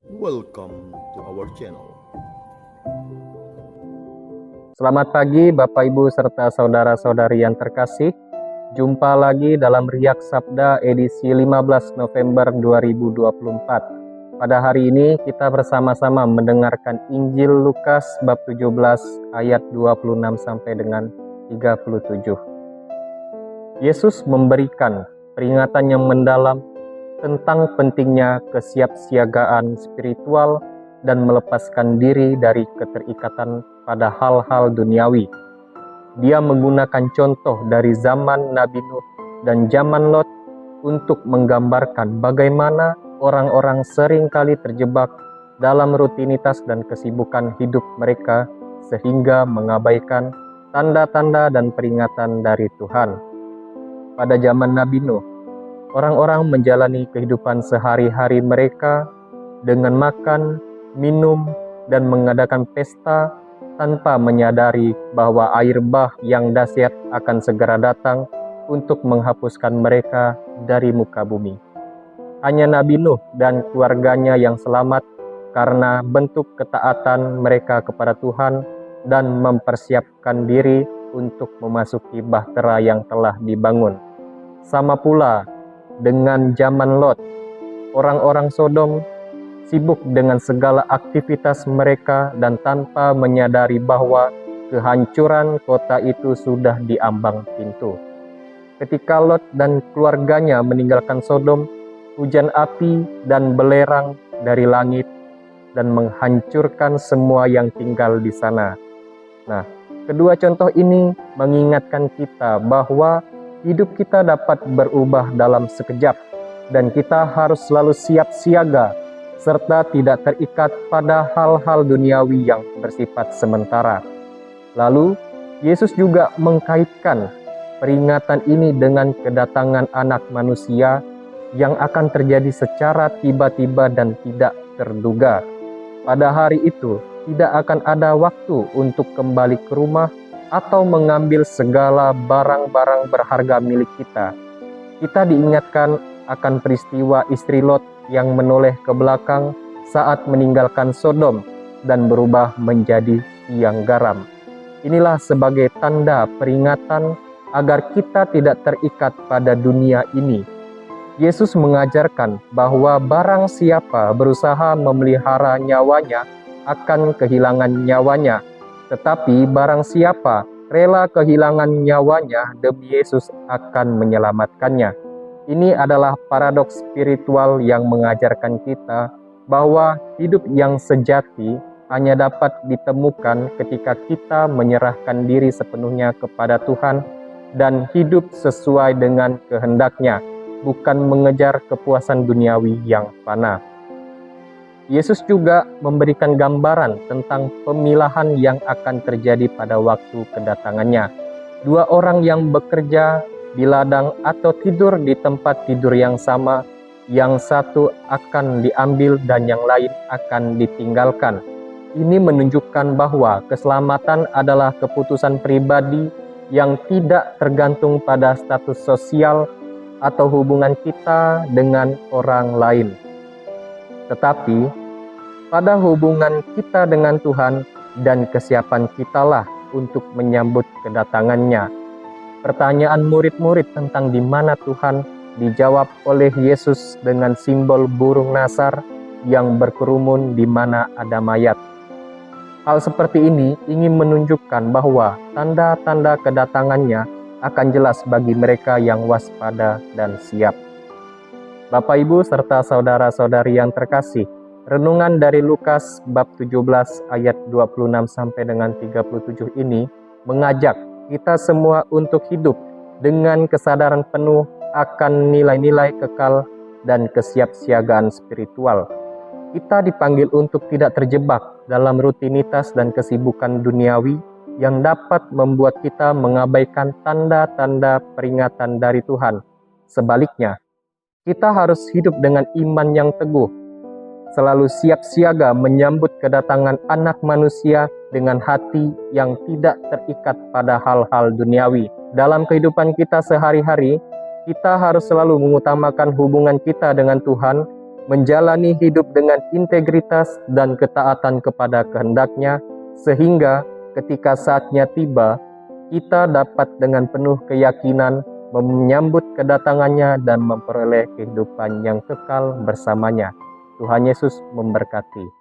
Welcome to our channel. Selamat pagi Bapak Ibu serta saudara-saudari yang terkasih. Jumpa lagi dalam Riak Sabda edisi 15 November 2024. Pada hari ini kita bersama-sama mendengarkan Injil Lukas bab 17 ayat 26 sampai dengan 37. Yesus memberikan peringatan yang mendalam tentang pentingnya kesiapsiagaan spiritual dan melepaskan diri dari keterikatan pada hal-hal duniawi. Dia menggunakan contoh dari zaman Nabi Nuh dan zaman Lot untuk menggambarkan bagaimana orang-orang seringkali terjebak dalam rutinitas dan kesibukan hidup mereka sehingga mengabaikan tanda-tanda dan peringatan dari Tuhan. Pada zaman Nabi Nuh, orang-orang menjalani kehidupan sehari-hari mereka dengan makan, minum, dan mengadakan pesta tanpa menyadari bahwa air bah yang dahsyat akan segera datang untuk menghapuskan mereka dari muka bumi. Hanya Nabi Nuh dan keluarganya yang selamat karena bentuk ketaatan mereka kepada Tuhan dan mempersiapkan diri untuk memasuki bahtera yang telah dibangun. Sama pula dengan zaman Lot, orang-orang Sodom sibuk dengan segala aktivitas mereka dan tanpa menyadari bahwa kehancuran kota itu sudah di ambang pintu. Ketika Lot dan keluarganya meninggalkan Sodom, hujan api dan belerang dari langit dan menghancurkan semua yang tinggal di sana. Nah, kedua contoh ini mengingatkan kita bahwa hidup kita dapat berubah dalam sekejap dan kita harus selalu siap siaga serta tidak terikat pada hal-hal duniawi yang bersifat sementara. Lalu, Yesus juga mengkaitkan peringatan ini dengan kedatangan Anak Manusia yang akan terjadi secara tiba-tiba dan tidak terduga. Pada hari itu, tidak akan ada waktu untuk kembali ke rumah atau mengambil segala barang-barang berharga milik kita. Kita diingatkan akan peristiwa istri Lot yang menoleh ke belakang saat meninggalkan Sodom dan berubah menjadi tiang garam. Inilah sebagai tanda peringatan agar kita tidak terikat pada dunia ini. Yesus mengajarkan bahwa barang siapa berusaha memelihara nyawanya akan kehilangan nyawanya, tetapi barang siapa rela kehilangan nyawanya demi Yesus akan menyelamatkannya. Ini adalah paradoks spiritual yang mengajarkan kita bahwa hidup yang sejati hanya dapat ditemukan ketika kita menyerahkan diri sepenuhnya kepada Tuhan dan hidup sesuai dengan kehendak-Nya, bukan mengejar kepuasan duniawi yang fana. Yesus juga memberikan gambaran tentang pemilahan yang akan terjadi pada waktu kedatangannya. Dua orang yang bekerja di ladang atau tidur di tempat tidur yang sama, yang satu akan diambil dan yang lain akan ditinggalkan. Ini menunjukkan bahwa keselamatan adalah keputusan pribadi yang tidak tergantung pada status sosial atau hubungan kita dengan orang lain. Tetapi pada hubungan kita dengan Tuhan dan kesiapan kitalah untuk menyambut kedatangannya. Pertanyaan murid-murid tentang di mana Tuhan dijawab oleh Yesus dengan simbol burung nasar yang berkerumun di mana ada mayat. Hal seperti ini ingin menunjukkan bahwa tanda-tanda kedatangannya akan jelas bagi mereka yang waspada dan siap. Bapak Ibu serta saudara-saudari yang terkasih, renungan dari Lukas bab 17 ayat 26 sampai dengan 37 ini mengajak kita semua untuk hidup dengan kesadaran penuh akan nilai-nilai kekal dan kesiapsiagaan spiritual. Kita dipanggil untuk tidak terjebak dalam rutinitas dan kesibukan duniawi yang dapat membuat kita mengabaikan tanda-tanda peringatan dari Tuhan. Sebaliknya, kita harus hidup dengan iman yang teguh, selalu siap siaga menyambut kedatangan Anak Manusia dengan hati yang tidak terikat pada hal-hal duniawi. Dalam kehidupan kita sehari-hari, kita harus selalu mengutamakan hubungan kita dengan Tuhan menjalani hidup dengan integritas dan ketaatan kepada kehendak-Nya, sehingga ketika saatnya tiba, kita dapat dengan penuh keyakinan menyambut kedatangannya dan memperoleh kehidupan yang kekal bersamanya. Tuhan Yesus memberkati.